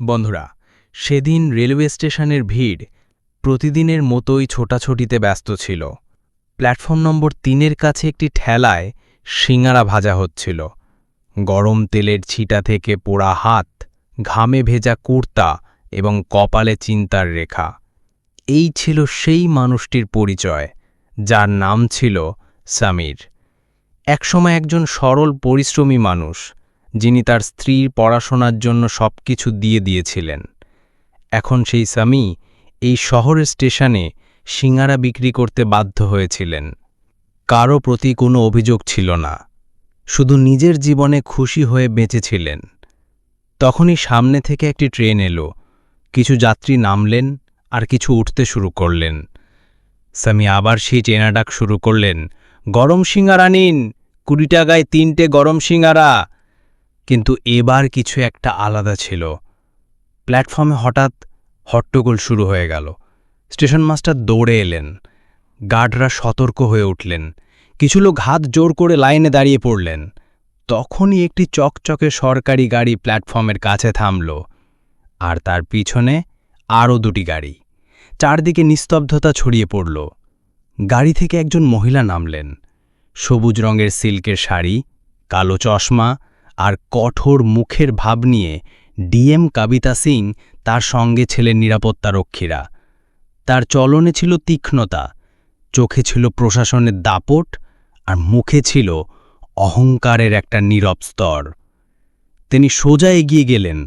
বন্ধুরা, সেদিন রেলওয়ে স্টেশনের ভিড় প্রতিদিনের মতোই ছোটাছুটিতে ব্যস্ত ছিল। প্ল্যাটফর্ম নম্বর ৩-এর কাছে একটি ঠেলায় সিঙাড়া ভাজা হচ্ছিল। গরম তেলের ছিটা থেকে পোড়া হাত, ঘামে ভেজা কুর্তা এবং কপালে চিন্তার রেখা। এই ছিল সেই মানুষটির পরিচয়, যার নাম ছিল সামির। একসময় একজন সরল পরিশ্রমী মানুষ, যিনি তার স্ত্রীর পড়াশোনার জন্য সবকিছু দিয়ে দিয়েছিলেন। এখন সেই সামি এই শহরের স্টেশনে সিঙাড়া বিক্রি করতে বাধ্য হয়েছিলেন। কারও প্রতি কোনো অভিযোগ ছিল না, শুধু নিজের জীবনে খুশি হয়ে বেঁচেছিলেন। তখনই সামনে থেকে একটি ট্রেন এলো। কিছু যাত্রী নামলেন আর কিছু উঠতে শুরু করলেন। সামি আবার সেই চেনা ডাক শুরু করলেন, গরম সিঙাড়া নিন, ২০ টাকায় ৩টে গরম সিঙাড়া। কিন্তু এবার কিছু একটা আলাদা ছিল। প্ল্যাটফর্মে হঠাৎ হট্টগোল শুরু হয়ে গেল। স্টেশন মাস্টার দৌড়ে এলেন। গার্ডরা সতর্ক হয়ে উঠলেন। কিছু লোক হাত জোর করে লাইনে দাঁড়িয়ে পড়লেন। তখনই একটি চকচকে সরকারি গাড়ি প্ল্যাটফর্মের কাছে থামল, আর তার পিছনে আরও ২টি গাড়ি। চারদিকে নিস্তব্ধতা ছড়িয়ে পড়ল। গাড়ি থেকে একজন মহিলা নামলেন। সবুজ রঙের সিল্কের শাড়ি, কালো চশমা আর কঠোর মুখের ভাব নিয়ে ডিএম কবিতা সিং, তার সঙ্গে ছিলেন নিরাপত্তারক্ষীরা। তার চলনে ছিল তীক্ষ্ণতা, চোখে ছিল প্রশাসনের দাপট, আর মুখে ছিল অহংকারের একটা নীরব স্তর। তিনি সোজা এগিয়ে গেলেন,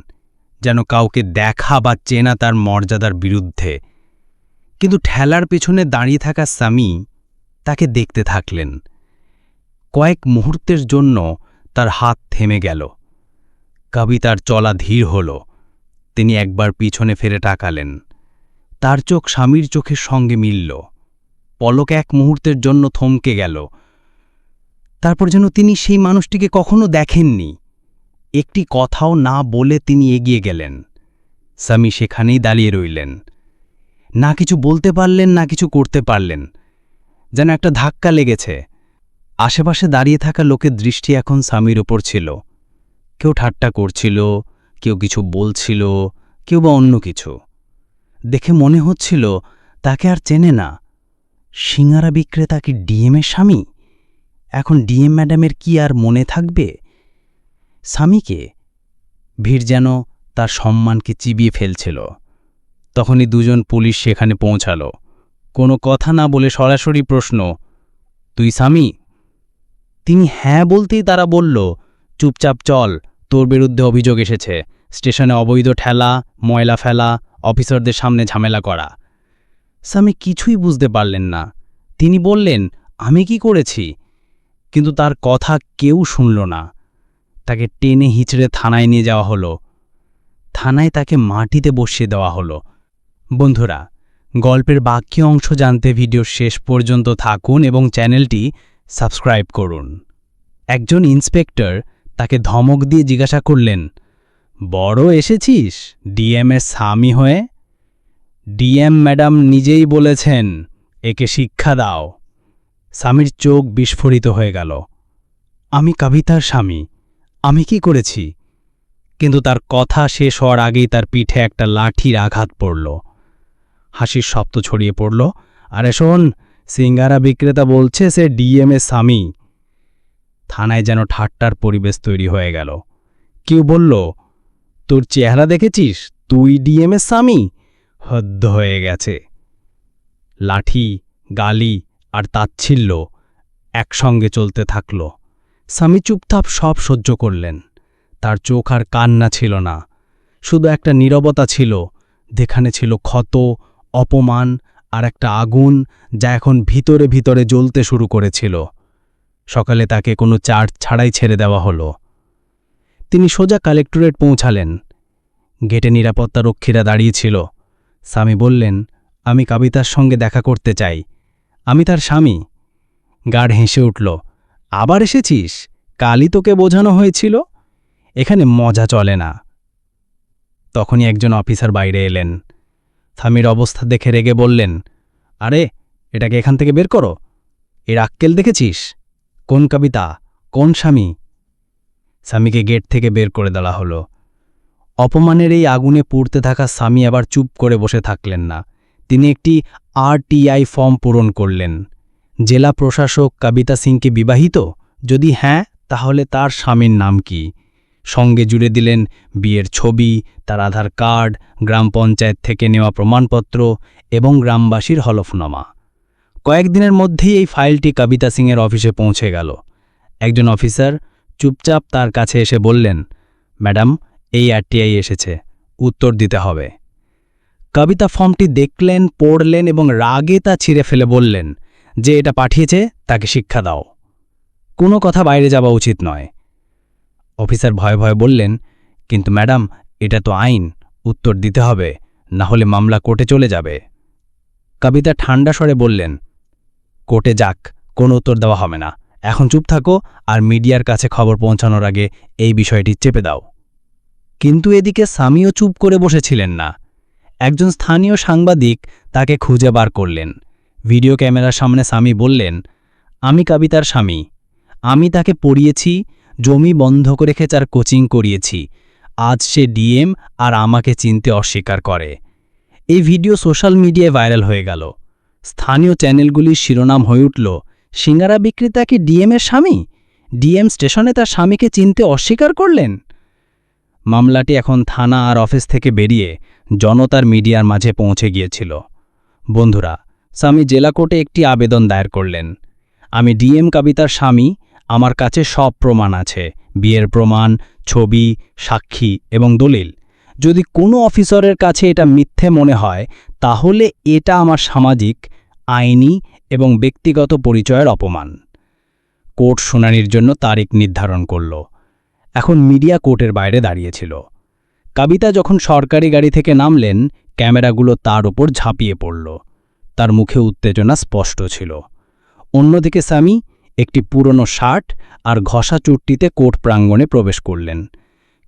যেন কাউকে দেখা বা চেনা তার মর্যাদার বিরুদ্ধে। কিন্তু ঠেলার পেছনে দাঁড়িয়ে থাকা সামি তাকে দেখতে থাকলেন। কয়েক মুহূর্তের জন্য তার হাত থেমে গেল। কবিতার চলা ধীর হল। তিনি একবার পিছনে ফিরে তাকালেন। তার চোখ স্বামীর চোখের সঙ্গে মিলল। পলক এক মুহূর্তের জন্য থমকে গেল। তারপর যেন তিনি সেই মানুষটিকে কখনো দেখেননি। একটি কথাও না বলে তিনি এগিয়ে গেলেন। স্বামী সেখানেই দাঁড়িয়ে রইলেন। না কিছু বলতে পারলেন, না কিছু করতে পারলেন। যেন একটা ধাক্কা লেগেছে। আশেপাশে দাঁড়িয়ে থাকা লোকের দৃষ্টি এখন স্বামীর ওপর ছিল। কেউ ঠাট্টা করছিল, কেউ কিছু বলছিল, কেউ বা অন্য কিছু। দেখে মনে হচ্ছিল তাকে আর চেনে না। সিঙাড়া বিক্রেতা কি ডিএমের স্বামী? এখন ডিএম ম্যাডামের কি আর মনে থাকবে স্বামীকে? ভিড় যেন তার সম্মানকে চিবিয়ে ফেলছিল। তখনই দুজন পুলিশ সেখানে পৌঁছাল। কোনো কথা না বলে সরাসরি প্রশ্ন, তুই স্বামী? তিনি হ্যাঁ বলতেই তারা বলল, চুপচাপ চল, তোর বিরুদ্ধে অভিযোগ এসেছে, স্টেশনে অবৈধ ঠেলা, ময়লা ফেলা, অফিসারদের সামনে ঝামেলা করা। স্বামী কিছুই বুঝতে পারলেন না। তিনি বললেন, আমি কি করেছি? কিন্তু তার কথা কেউ শুনল না। তাকে টেনে হিঁচড়ে থানায় নিয়ে যাওয়া হলো। থানায় তাকে মাটিতে বসিয়ে দেওয়া হলো। বন্ধুরা, গল্পের বাকি অংশ জানতে ভিডিওর শেষ পর্যন্ত থাকুন এবং চ্যানেলটি সাবস্ক্রাইব করুন। একজন ইন্সপেক্টর তাকে ধমক দিয়ে জিজ্ঞাসা করলেন, বড় এসেছিস ডিএমের স্বামী হয়ে? ডিএম ম্যাডাম নিজেই বলেছেন, একে শিক্ষা দাও। স্বামীর চোখ বিস্ফোরিত হয়ে গেল। আমি কবিতার স্বামী, আমি কি করেছি? কিন্তু তার কথা শেষ হওয়ার আগেই তার পিঠে একটা লাঠির আঘাত পড়ল। হাসির শব্দ ছড়িয়ে পড়ল, আরে শোন, সিঙ্গারা বিক্রেতা বলছে সে ডিএমের স্বামী। থানায় যেন ঠাট্টার পরিবেশ তৈরি হয়ে গেল। কেউ বলল, তোর চেহারা দেখেছিস, তুই ডিএমের স্বামী? হদ্দ হয়ে গেছে। লাঠি, গালি আর তাচ্ছিল্য একসঙ্গে চলতে থাকল। স্বামী চুপচাপ সব সহ্য করলেন। তার চোখ আর কান্না ছিল না, শুধু একটা নীরবতা ছিল, যেখানে ছিল ক্ষত, অপমান আর একটা আগুন যা এখন ভিতরে ভিতরে জ্বলতে শুরু করেছিল। সকালে তাকে কোনো চার্জ ছাড়াই ছেড়ে দেওয়া হলো। তিনি সোজা কালেক্টরেট পৌঁছালেন। গেটে নিরাপত্তারক্ষীরা দাঁড়িয়েছিল। স্বামী বললেন, আমি কবিতার সঙ্গে দেখা করতে চাই, আমি তার স্বামী। গার্ড হেসে উঠল, আবার এসেছিস? কালই তোকে বোঝানো হয়েছিল, এখানে মজা চলে না। তখনই একজন অফিসার বাইরে এলেন। স্বামীর অবস্থা দেখে রেগে বললেন, আরে এটাকে এখান থেকে বের করো। এর আক্কেল দেখেছিস? কোন কবিতা, কোন স্বামী? স্বামীকে গেট থেকে বের করে দেওয়া হলো। অপমানের এই আগুনে পুড়তে থাকা স্বামী আবার চুপ করে বসে থাকলেন না। তিনি একটি আরটিআই ফর্ম পূরণ করলেন। জেলা প্রশাসক কবিতা সিংকে বিবাহিত? যদি হ্যাঁ, তাহলে তার স্বামীর নাম কি? সঙ্গে জুড়ে দিলেন বিয়ের ছবি, তার আধার কার্ড, গ্রাম পঞ্চায়েত থেকে নেওয়া প্রমাণপত্র এবং গ্রামবাসীর হলফনামা। কয়েকদিনের মধ্যেই এই ফাইলটি কবিতা সিংয়ের অফিসে পৌঁছে গেল। একজন অফিসার চুপচাপ তার কাছে এসে বললেন, ম্যাডাম, এই আরটিআই এসেছে, উত্তর দিতে হবে। কবিতা ফর্মটি দেখলেন, পড়লেন এবং রাগে তা ছিঁড়ে ফেলে বললেন, যে এটা পাঠিয়েছে তাকে শিক্ষা দাও। কোনো কথা বাইরে যাওয়া উচিত নয়। অফিসার ভয়ে ভয়ে বললেন, কিন্তু ম্যাডাম, এটা তো আইন, উত্তর দিতে হবে, না হলে মামলা কোর্টে চলে যাবে। কবিতা ঠান্ডা স্বরে বললেন, কোর্টে যাক, কোনো উত্তর দেওয়া হবে না। এখন চুপ থাকো আর মিডিয়ার কাছে খবর পৌঁছানোর আগে এই বিষয়টি চেপে দাও। কিন্তু এদিকে স্বামীও চুপ করে বসেছিলেন না। একজন স্থানীয় সাংবাদিক তাকে খুঁজে বার করলেন। ভিডিও ক্যামেরার সামনে স্বামী বললেন, আমি কবিতার স্বামী, আমি তাকে পড়িয়েছি, জমি বন্ধক রেখে তার কোচিং করিয়েছি। আজ সে ডিএম আর আমাকে চিনতে অস্বীকার করে। এই ভিডিও সোশ্যাল মিডিয়ায় ভাইরাল হয়ে গেল। স্থানীয় চ্যানেলগুলির শিরোনাম হয়ে উঠল, সিঙ্গারা বিক্রেতা কি ডিএমের স্বামী? ডিএম স্টেশনে তার স্বামীকে চিনতে অস্বীকার করলেন। মামলাটি এখন থানা আর অফিস থেকে বেরিয়ে জনতার মিডিয়ার মাঝে পৌঁছে গিয়েছিল। বন্ধুরা, স্বামী জেলা কোর্টে একটি আবেদন দায়ের করলেন। আমি ডিএম কবিতার স্বামী, আমার কাছে সব প্রমাণ আছে, বিয়ের প্রমাণ, ছবি, সাক্ষী এবং দলিল। যদি কোনো অফিসারের কাছে এটা মিথ্যে মনে হয়, তাহলে এটা আমার সামাজিক, আইনি এবং ব্যক্তিগত পরিচয়ের অপমান। কোর্ট শুনানির জন্য তারিখ নির্ধারণ করল। এখন মিডিয়া কোর্টের বাইরে দাঁড়িয়েছিল। কবিতা যখন সরকারি গাড়ি থেকে নামলেন, ক্যামেরাগুলো তার ওপর ঝাঁপিয়ে পড়ল। তার মুখে উত্তেজনা স্পষ্ট ছিল। অন্যদিকে স্বামী একটি পুরনো শার্ট আর ঘষা চুট্টিতে কোর্ট প্রাঙ্গণে প্রবেশ করলেন।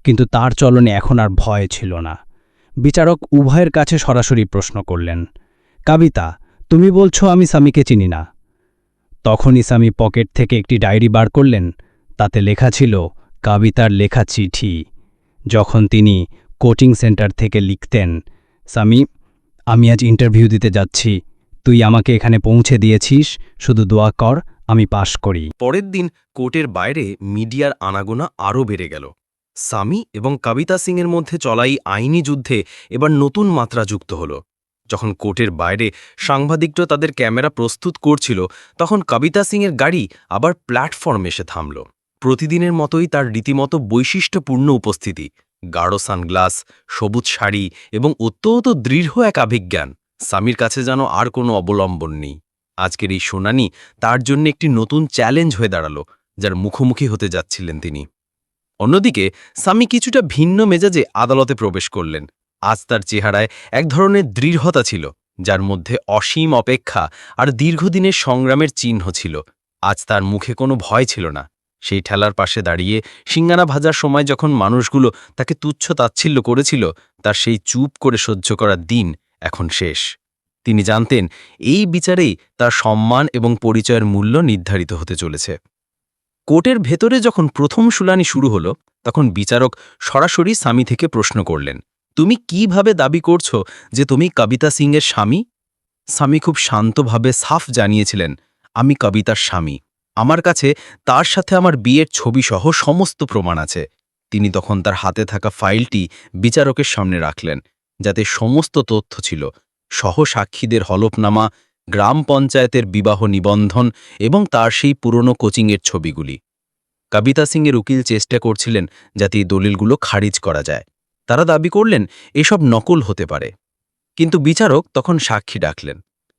কিন্তু তার চলনে এখন আর ভয় ছিল না। বিচারক উভয়ের কাছে সরাসরি প্রশ্ন করলেন, কবিতা, তুমি বলছো আমি স্বামীকে চিনি না? তখনই স্বামী পকেট থেকে একটি ডায়েরি বার করলেন। তাতে লেখা ছিল কবিতার লেখা চিঠি। যখন তিনি কোচিং সেন্টার থেকে লিখতেন, স্বামী, আমি আজ ইন্টারভিউ দিতে যাচ্ছি, তুই আমাকে এখানে পৌঁছে দিয়েছিস, শুধু দোয়া কর আমি পাশ করি। পরের দিন কোর্টের বাইরে মিডিয়ার আনাগোনা আরও বেড়ে গেল। স্বামী এবং কবিতা সিংয়ের মধ্যে চলাই আইনি যুদ্ধে এবার নতুন মাত্রা যুক্ত হল। যখন কোর্টের বাইরে সাংবাদিকরা তাদের ক্যামেরা প্রস্তুত করছিল, তখন কবিতা সিংয়ের গাড়ি আবার প্ল্যাটফর্মে এসে থামল। প্রতিদিনের মতোই তার রীতিমতো বৈশিষ্ট্যপূর্ণ উপস্থিতি, গাঢ় সানগ্লাস, সবুজ শাড়ি এবং অত্যন্ত দৃঢ় এক আভিজ্ঞান। স্বামীর কাছে যেন আর কোনো অবলম্বন নেই। আজকের এই শুনানি তার জন্য একটি নতুন চ্যালেঞ্জ হয়ে দাঁড়াল, যার মুখোমুখি হতে যাচ্ছিলেন তিনি। অন্যদিকে স্বামী কিছুটা ভিন্ন মেজাজে আদালতে প্রবেশ করলেন। আজ তার চেহারায় এক ধরনের দৃঢ়তা ছিল, যার মধ্যে অসীম অপেক্ষা আর দীর্ঘদিনের সংগ্রামের চিহ্ন ছিল। আজ তার মুখে কোনো ভয় ছিল না। সেই ঠেলার পাশে দাঁড়িয়ে সিঙ্গারা ভাজার সময় যখন মানুষগুলো তাকে তুচ্ছ তাচ্ছিল্য করেছিল, তার সেই চুপ করে সহ্য করার দিন এখন শেষ। তিনি জানতেন এই বিচারেই তার সম্মান এবং পরিচয়ের মূল্য নির্ধারিত হতে চলেছে। কোর্টের ভেতরে যখন প্রথম শুনানি শুরু হলো, তখন বিচারক সরাসরি স্বামী থেকে প্রশ্ন করলেন, তুমি কিভাবে দাবি করছো যে তুমি কবিতা সিংয়ের স্বামী? স্বামী খুব শান্তভাবে সাফ জানিয়েছিলেন, আমি কবিতার স্বামী, আমার কাছে তার সাথে আমার বিয়ের ছবিসহ সমস্ত প্রমাণ আছে। তিনি তখন তার হাতে থাকা ফাইলটি বিচারকের সামনে রাখলেন, যাতে সমস্ত তথ্য ছিল, সহ সাক্ষীদের হলফনামা, গ্রাম পঞ্চায়েতের বিবাহ নিবন্ধন এবং তার সেই পুরনো কোচিংয়ের ছবিগুলি। কবিতা সিংয়ের উকিল চেষ্টা করছিলেন যাতে এই দলিলগুলো খারিজ করা যায়। তারা দাবি করলেন এসব নকল হতে পারে। কিন্তু বিচারক তখন সাক্ষী ডাকলেন।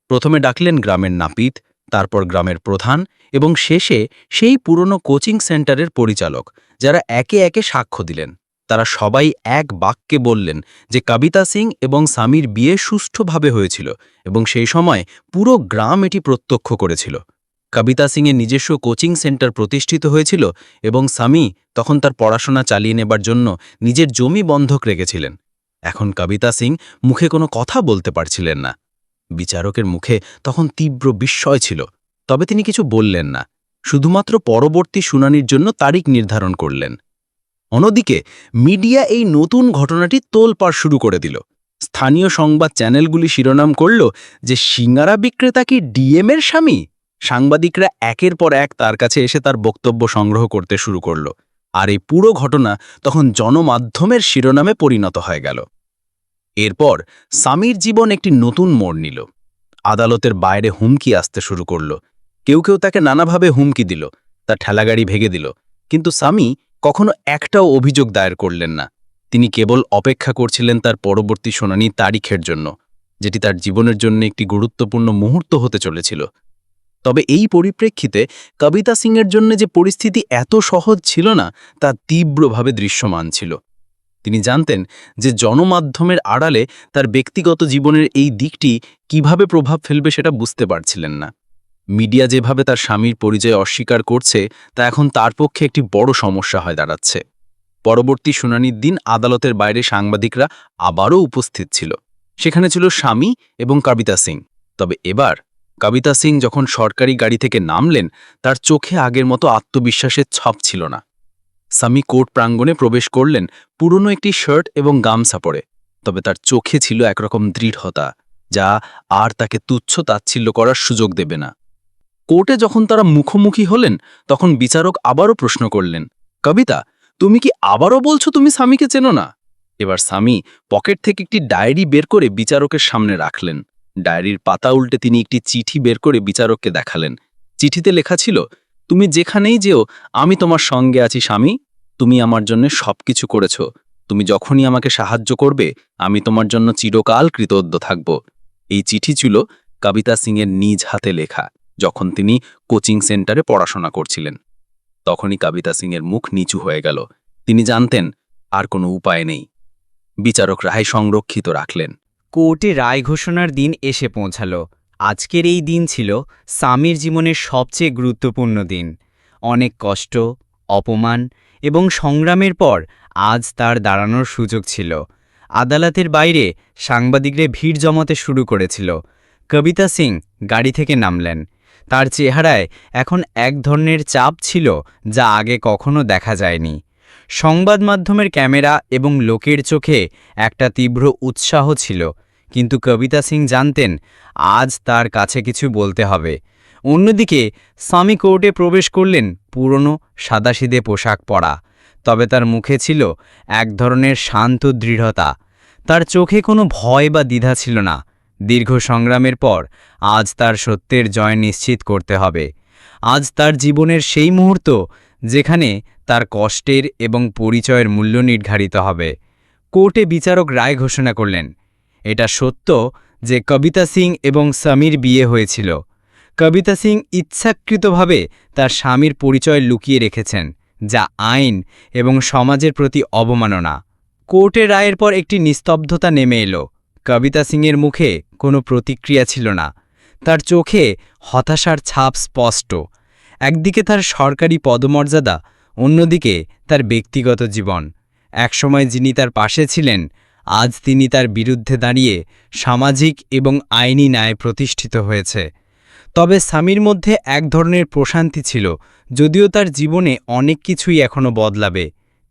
প্রথমে ডাকলেন গ্রামের নাপিত, তারপর গ্রামের প্রধান এবং শেষে সেই পুরনো কোচিং সেন্টারের পরিচালক, যারা একে একে সাক্ষ্য দিলেন। তারা সবাই এক বাক্যে বললেন যে কবিতা সিং এবং স্বামীর বিয়ে সুষ্ঠুভাবে হয়েছিল এবং সেই সময় পুরো গ্রাম এটি প্রত্যক্ষ করেছিল। কবিতা সিংয়ের নিজস্ব কোচিং সেন্টার প্রতিষ্ঠিত হয়েছিল এবং স্বামী তখন তার পড়াশোনা চালিয়ে নেবার জন্য নিজের জমি বন্ধক রেখেছিলেন। এখন কবিতা সিং মুখে কোনো কথা বলতে পারছিলেন না। বিচারকের মুখে তখন তীব্র বিস্ময় ছিল, তবে তিনি কিছু বললেন না, শুধুমাত্র পরবর্তী শুনানির জন্য তারিখ নির্ধারণ করলেন। অন্যদিকে মিডিয়া এই নতুন ঘটনাটি তোলপাড় শুরু করে দিল। স্থানীয় সংবাদ চ্যানেলগুলি শিরোনাম করল যে সিঙ্গারা বিক্রেতা কি ডিএমের স্বামী। সাংবাদিকরা একের পর এক তার কাছে এসে তার বক্তব্য সংগ্রহ করতে শুরু করল, আর এই পুরো ঘটনা তখন জনমাধ্যমের শিরোনামে পরিণত হয়ে গেল। এরপর স্বামীর জীবন একটি নতুন মোড় নিল। আদালতের বাইরে হুমকি আসতে শুরু করল। কেউ কেউ তাকে নানাভাবে হুমকি দিল, তার ঠেলাগাড়ি ভেঙে দিল, কিন্তু স্বামী কখনো একটাও অভিযোগ দায়ের করলেন না। তিনি কেবল অপেক্ষা করছিলেন তার পরবর্তী শুনানি তারিখের জন্য, যেটি তার জীবনের জন্য একটি গুরুত্বপূর্ণ মুহূর্ত হতে চলেছিল। তবে এই পরিপ্রেক্ষিতে কবিতা সিংয়ের জন্য যে পরিস্থিতি এত সহজ ছিল না, তা তীব্রভাবে দৃশ্যমান ছিল। তিনি জানতেন যে জনমাধ্যমের আড়ালে তার ব্যক্তিগত জীবনের এই দিকটি কিভাবে প্রভাব ফেলবে সেটা বুঝতে পারছিলেন না। মিডিয়া যেভাবে তার স্বামীর পরিচয় অস্বীকার করছে, তা এখন তার পক্ষে একটি বড় সমস্যা হয়ে দাঁড়াচ্ছে। পরবর্তী শুনানির দিন আদালতের বাইরে সাংবাদিকরা আবারও উপস্থিত ছিল। সেখানে ছিল স্বামী এবং কবিতা সিং। তবে এবার কবিতা সিং যখন সরকারি গাড়ি থেকে নামলেন, তার চোখে আগের মতো আত্মবিশ্বাসের ছাপ ছিল না। স্বামী কোর্ট প্রাঙ্গণে প্রবেশ করলেন পুরনো একটি শার্ট এবং গামছা পরে, তবে তার চোখে ছিল একরকম দৃঢ়তা, যা আর তাকে তুচ্ছ তাচ্ছিল্য করার সুযোগ দেবে না। কোর্টে যখন তারা মুখোমুখি হলেন, তখন বিচারক আবারও প্রশ্ন করলেন, কবিতা, তুমি কি আবারও বলছো তুমি স্বামীকে চেনো না? এবার স্বামী পকেট থেকে একটি ডায়েরি বের করে বিচারকের সামনে রাখলেন। ডায়েরির পাতা উল্টে তিনি একটি চিঠি বের করে বিচারককে দেখালেন। চিঠিতে লেখা ছিল, তুমি যেখানেই যেও আমি তোমার সঙ্গে আছি স্বামী, তুমি আমার জন্য সবকিছু করেছ, তুমি যখনই আমাকে সাহায্য করবে আমি তোমার জন্য চিরকাল কৃতজ্ঞ থাকব। এই চিঠি ছিল কবিতা সিংয়ের নিজ হাতে লেখা, যখন তিনি কোচিং সেন্টারে পড়াশোনা করছিলেন। তখনই কবিতা সিংয়ের মুখ নিচু হয়ে গেল। তিনি জানতেন আর কোনো উপায় নেই। বিচারক রায় সংরক্ষিত রাখলেন। কোর্টে রায় ঘোষণার দিন এসে পৌঁছাল। আজকের এই দিন ছিল স্বামীর জীবনের সবচেয়ে গুরুত্বপূর্ণ দিন। অনেক কষ্ট, অপমান এবং সংগ্রামের পর আজ তার দাঁড়ানোর সুযোগ ছিল। আদালতের বাইরে সাংবাদিকরা ভিড় জমাতে শুরু করেছিল। কবিতা সিং গাড়ি থেকে নামলেন। তার চেহারায় এখন এক ধরনের চাপ ছিল যা আগে কখনো দেখা যায়নি। সংবাদ মাধ্যমের ক্যামেরা এবং লোকের চোখে একটা তীব্র উৎসাহ ছিল, কিন্তু কবিতা সিং জানতেন আজ তার কাছে কিছু বলতে হবে। অন্যদিকে স্বামী কোর্টে প্রবেশ করলেন পুরনো সাদাসিধে পোশাক পরা, তবে তার মুখে ছিল এক ধরনের শান্ত দৃঢ়তা। তার চোখে কোনো ভয় বা দ্বিধা ছিল না। দীর্ঘ সংগ্রামের পর আজ তার সত্যের জয় নিশ্চিত করতে হবে। আজ তার জীবনের সেই মুহূর্ত যেখানে তার কষ্টের এবং পরিচয়ের মূল্য নির্ধারিত হবে। কোর্টে বিচারক রায় ঘোষণা করলেন, এটা সত্য যে কবিতা সিং এবং স্বামীর বিয়ে হয়েছিল। কবিতা সিং ইচ্ছাকৃতভাবে তার স্বামীর পরিচয় লুকিয়ে রেখেছেন, যা আইন এবং সমাজের প্রতি অবমাননা। কোর্টের রায়ের পর একটি নিস্তব্ধতা নেমে এলো। কবিতা সিংয়ের মুখে কোনো প্রতিক্রিয়া ছিল না। তার চোখে হতাশার ছাপ স্পষ্ট। একদিকে তার সরকারি পদমর্যাদা, অন্যদিকে তার ব্যক্তিগত জীবন। একসময় যিনি তার পাশে ছিলেন, আজ তিনি তার বিরুদ্ধে দাঁড়িয়ে সামাজিক এবং আইনি ন্যায় প্রতিষ্ঠিত হয়েছে। তবে স্বামীর মধ্যে এক ধরনের প্রশান্তি ছিল, যদিও তার জীবনে অনেক কিছুই এখনও বদলাবে।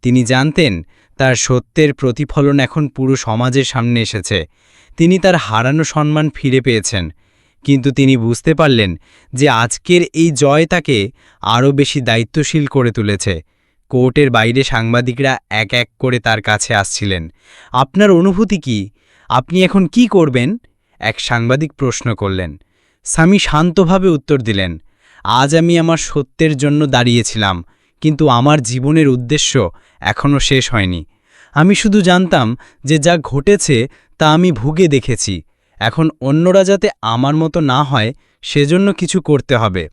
তিনি জানতেন তার সত্যের প্রতিফলন এখন পুরো সমাজের সামনে এসেছে। তিনি তার হারানো সম্মান ফিরে পেয়েছেন, কিন্তু তিনি বুঝতে পারলেন যে আজকের এই জয় তাকে আরও বেশি দায়িত্বশীল করে তুলেছে। কোর্টের বাইরে সাংবাদিকরা এক এক করে তার কাছে আসছিলেন। আপনার অনুভূতি কি? আপনি এখন কি করবেন? এক সাংবাদিক প্রশ্ন করলেন। স্বামী শান্তভাবে উত্তর দিলেন, আজ আমি আমার সত্যের জন্য দাঁড়িয়েছিলাম, কিন্তু আমার জীবনের উদ্দেশ্য এখনও শেষ হয়নি। আমি শুধু জানতাম যে যা ঘটেছে তা আমি ভুগে দেখেছি। এখন অন্যরা যাতে আমার মতো না হয় সেজন্য কিছু করতে হবে।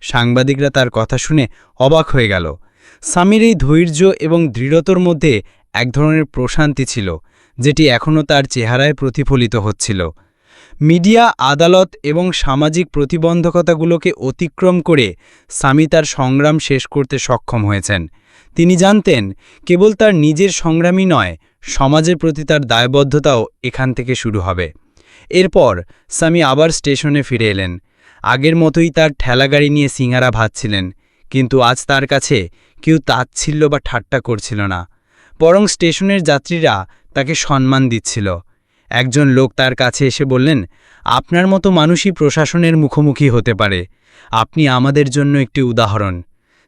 সাংবাদিকরা তার কথা শুনে অবাক হয়ে গেল। স্বামীর এই ধৈর্য এবং দৃঢ়তার মধ্যে এক ধরনের প্রশান্তি ছিল, যেটি এখনও তার চেহারায় প্রতিফলিত হচ্ছিল। মিডিয়া, আদালত এবং সামাজিক প্রতিবন্ধকতাগুলোকে অতিক্রম করে স্বামী তার সংগ্রাম শেষ করতে সক্ষম হয়েছেন। তিনি জানতেন কেবল তার নিজের সংগ্রামই নয়, সমাজের প্রতি তার দায়বদ্ধতাও এখান থেকে শুরু হবে। এরপর স্বামী আবার স্টেশনে ফিরে এলেন। আগের মতোই তার ঠেলাগাড়ি নিয়ে সিঙ্গারা ভাজছিলেন, কিন্তু আজ তার কাছে কেউ তাচ্ছিল্য বা ঠাট্টা করছিল না। বরং স্টেশনের যাত্রীরা তাকে সম্মান দিচ্ছিল। একজন লোক তার কাছে এসে বললেন, আপনার মতো মানুষই প্রশাসনের মুখোমুখি হতে পারে, আপনি আমাদের জন্য একটি উদাহরণ।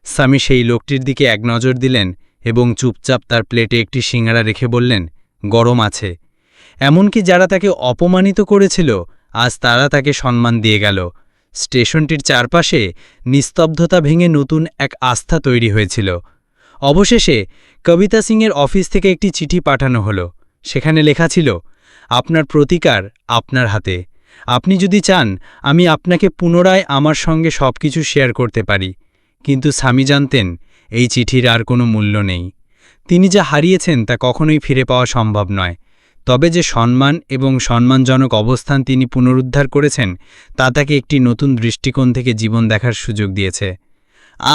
সামি সেই লোকটির দিকে এক নজর দিলেন এবং চুপচাপ তার প্লেটে একটি সিঙ্গারা রেখে বললেন, গরম আছে। এমনকি যারা তাকে অপমানিত করেছিল আজ তারা তাকে সম্মান দিয়ে গেল। স্টেশনটির চারপাশে নিস্তব্ধতা ভেঙে নতুন এক আস্থা তৈরি হয়েছিল। অবশেষে কবিতা সিংয়ের অফিস থেকে একটি চিঠি পাঠানো হলো। সেখানে লেখা ছিল, আপনার প্রতিকার আপনার হাতে। আপনি যদি চান আমি আপনাকে পুনরায় আমার সঙ্গে সবকিছু শেয়ার করতে পারি। কিন্তু স্বামী জানতেন এই চিঠির আর কোনো মূল্য নেই। তিনি যা হারিয়েছেন তা কখনোই ফিরে পাওয়া সম্ভব নয়। তবে যে সম্মান এবং সম্মানজনক অবস্থান তিনি পুনরুদ্ধার করেছেন তা তাকে একটি নতুন দৃষ্টিকোণ থেকে জীবন দেখার সুযোগ দিয়েছে।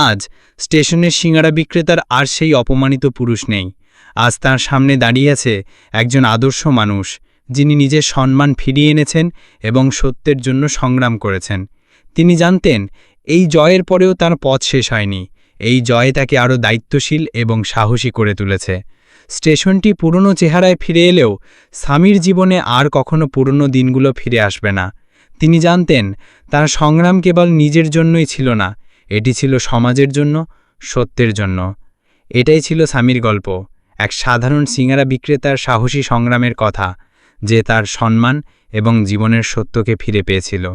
আজ স্টেশনের সিঙ্গারা বিক্রেতার আর সেই অপমানিত পুরুষ নেই। আজ তার সামনে দাঁড়িয়ে আছে একজন আদর্শ মানুষ, যিনি নিজের সম্মান ফিরিয়ে এনেছেন এবং সত্যের জন্য সংগ্রাম করেছেন। তিনি জানতেন এই জয়ের পরেও তার পথ শেষ হয়নি। এই জয় তাকে আরও দায়িত্বশীল এবং সাহসী করে তুলেছে। স্টেশনটি পুরনো চেহারায় ফিরে এলেও স্বামীর জীবনে আর কখনো পুরনো দিনগুলো ফিরে আসবে না। তিনি জানতেন তার সংগ্রাম কেবল নিজের জন্যই ছিল না, এটি ছিল সমাজের জন্য, সত্যের জন্য। এটাই ছিল স্বামীর গল্প, এক সাধারণ সিঙ্গারা বিক্রেতার সাহসী সংগ্রামের কথা, যে তার সম্মান এবং জীবনের সত্যকে ফিরে পেয়েছিল।